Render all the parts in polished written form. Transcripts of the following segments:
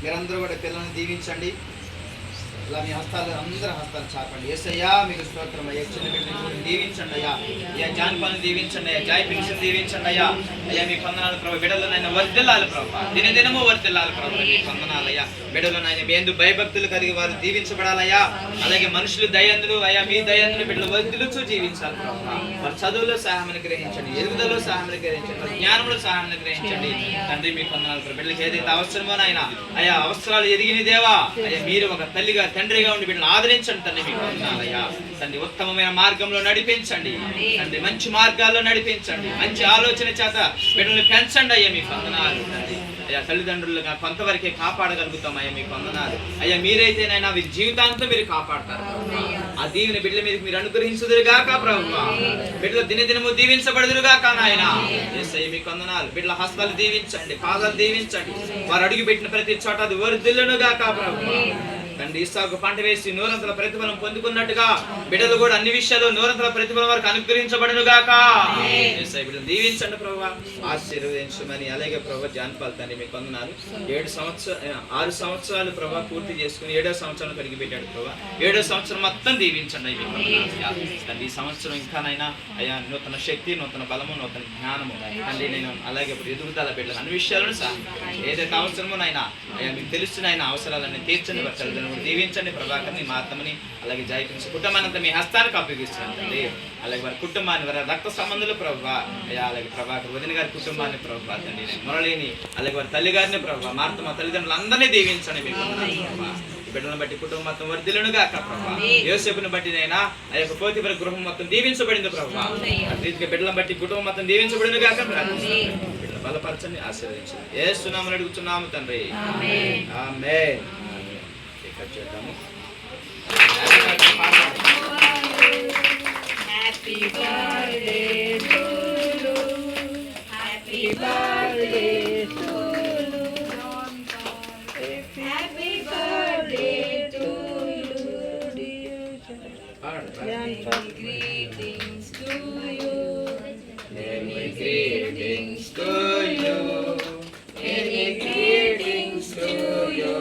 మీరందరూ కూడా పిల్లల్ని దీవించండి. ఇలా మీ హస్తాలు అందరూ హస్తాలు చాపండి. యేసయ్యా మీకు స్తోత్రం అయ్యా. చిన్న బిడ్డని దీవించండి అయ్యా. అయ్యా జాన్ పాలను దీవించండి అయ్యా. జాయ్ పిన్షన్ దీవించండి అయ్యా. అయ్యా మీ వందనాలు ప్రభు. బిడ్డలనైనా వర్ధిల్లాలి ప్రభు. దినదినము వర్ధిల్లాలి ప్రభు. మీ వందనాలు అయ్యా. బిడ్డలనైనా మీ యందు భయభక్తులు కలిగి వారు దీవించబడాలయ్యా. అలాగే మనుషులు దయందులు అయ్యా, మీ దయందులు బిడ్డలు వర్ధిల్లుచూ జీవించాలి ప్రభు. వారి చదువులో సహాయాన్ని గ్రహించండి, ఎదుగుదలలో సహాయాన్ని గ్రహించండి, వారి జ్ఞానంలో సహాయాన్ని గ్రహించండి తండ్రి. మీ వందనాలు ప్రభు. బిడ్డలకి ఏదైతే అవసరమో నాయన అయ్యా, అవసరాలు ఎదిగిన దేవా అయ్యా, మీరు ఒక తల్లిగా తండ్రిగా ఉండి బిడ్డలు ఆదరించండి తండ్రి. మీకు వందనాలయ్యా తండ్రి. ఉత్తమమైన మార్గంలో నడిపించండి తండ్రి. మంచి మార్గాల్లో నడిపించండి. మంచి ఆలోచన చేత బిడ్డల్ని పెంచండి అయ్యా. మీకు వందనాలు తండ్రి. అయ్యా తల్లిదండ్రులుగా కొంతవరకే కాపాడగలుగుతాం అయ్యా. మీకు వందనాలు అయ్యా. మీరైతేనైనా వీరి జీవితాంతం మీరు కాపాడతారు. ఆ దీవెన బిడ్డల మీద మీరు అనుగ్రహించుదురుగాక ప్రభువా. బిడ్డలు దినదినము దీవించబడుదురుగాక నాయన. యేసయ్య మీకు వందనాలు. బిడ్డల హస్తాలు దీవించండి, పాదాలు దీవించండి. వారు అడుగు పెట్టిన ప్రతి చోట అది వర్ధిల్లునుగాక ప్రభువా. తండ్రి ఇస్సాకు పంట వేసి నూరంతల ప్రతిఫలం పొందుకున్నట్టుగా బిడ్డలు కూడా అన్ని విషయాల్లో నూరంతల ప్రతిఫలం వారికి అనుగ్రహించబడునుగాక. బిడ్డలు దీవించండి ప్రభువా, ఆశీర్వదించమని. అలాగే ప్రభు జాన్పాల్ తండ్రి మీకు వందనాలు. 6 సంవత్సరాలు ప్రభా పూర్తి చేసుకుని 7వ సంవత్సరం కలిగి పెట్టాడు ప్రభా. 7వ సంవత్సరం మొత్తం దీవించండి మీకు వందనాలు తండ్రి. ఈ సంవత్సరం ఇంకానైనా అయ్యా నూతన శక్తి, నూతన బలము, నూతన జ్ఞానము తండ్రి. నేను అలాగే ఎదుగుదల బిడ్డలు అన్ని విషయాలను సహాయం ఏదైతే అవసరమో నాయన అయ్యా మీకు తెలుసు నాయన. అవసరాలన్నీ తీర్చండి, వర్షాలు దీవించండి. ప్రభాకర్ని, మా అత్తమ్మని, అలాగే జాయిపించి కుటుంబానంతా మీ హస్తానికి అప్పగిస్తున్నాను తండ్రి. అలాగే వారి కుటుంబాన్ని, వారి రక్త సంబంధులు ప్రభావ అయ్యా, అలాగే ప్రభాకర్ వదిన గారి కుటుంబాన్ని ప్రభావ తండ్రి, మురళిని, అలాగే వారి తల్లి గారిని ప్రభావ, మా తల్లిదండ్రులు అందరినీ దీవించండి మీకు ప్రభావ. ఈ బిడ్డలను బట్టి కుటుంబం మొత్తం వర్ధిల్లునుగాక ప్రభావ. యోసేపుని బట్టి నైనా ఆ యొక్క పోతిఫర గృహం మొత్తం దీవించబడింది ప్రభావ. రీతిగా బిడ్డలను బట్టి కుటుంబం మొత్తం దీవించబడినగాక ప్రార్థిస్తున్నాను. బిడ్డలు బలపరచండి, ఆశీర్వదించండి. యేసునామమున అడుగుతున్నాము తండ్రి, ఆమేన్. చేద్దాము. Happy birthday to you, happy birthday to you, happy birthday to you, greetings to you, many greetings to you, many greetings to you.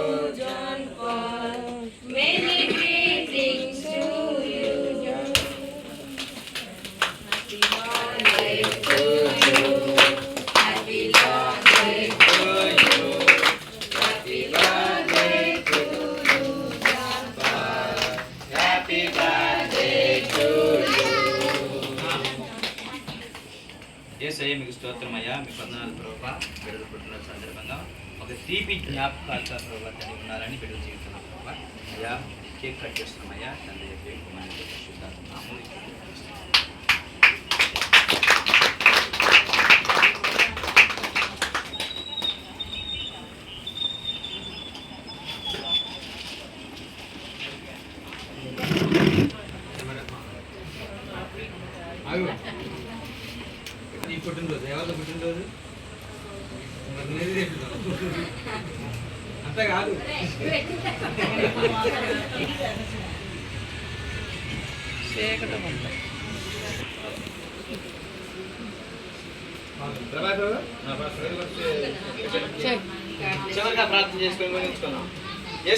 Yesayya మీకు స్తోత్రమయ్యా. మీ వందనాలు ప్రభువా. బిడ్డలు పుట్టిన సందర్భంగా ఒక తీపి జ్ఞాపకాలతో ప్రభువా తండ్రి ఉన్నారని బిడ్డల జీవితంలో ప్రభువా అయ్యా కేక్ కట్ చేస్తున్నామయ్యా. తండ్రి శుద్ధాత్మ పుట్టినరోజు ఎవరు పుట్టినరోజు అంతే కాదు. చివరిగా ప్రార్థన చేసుకొని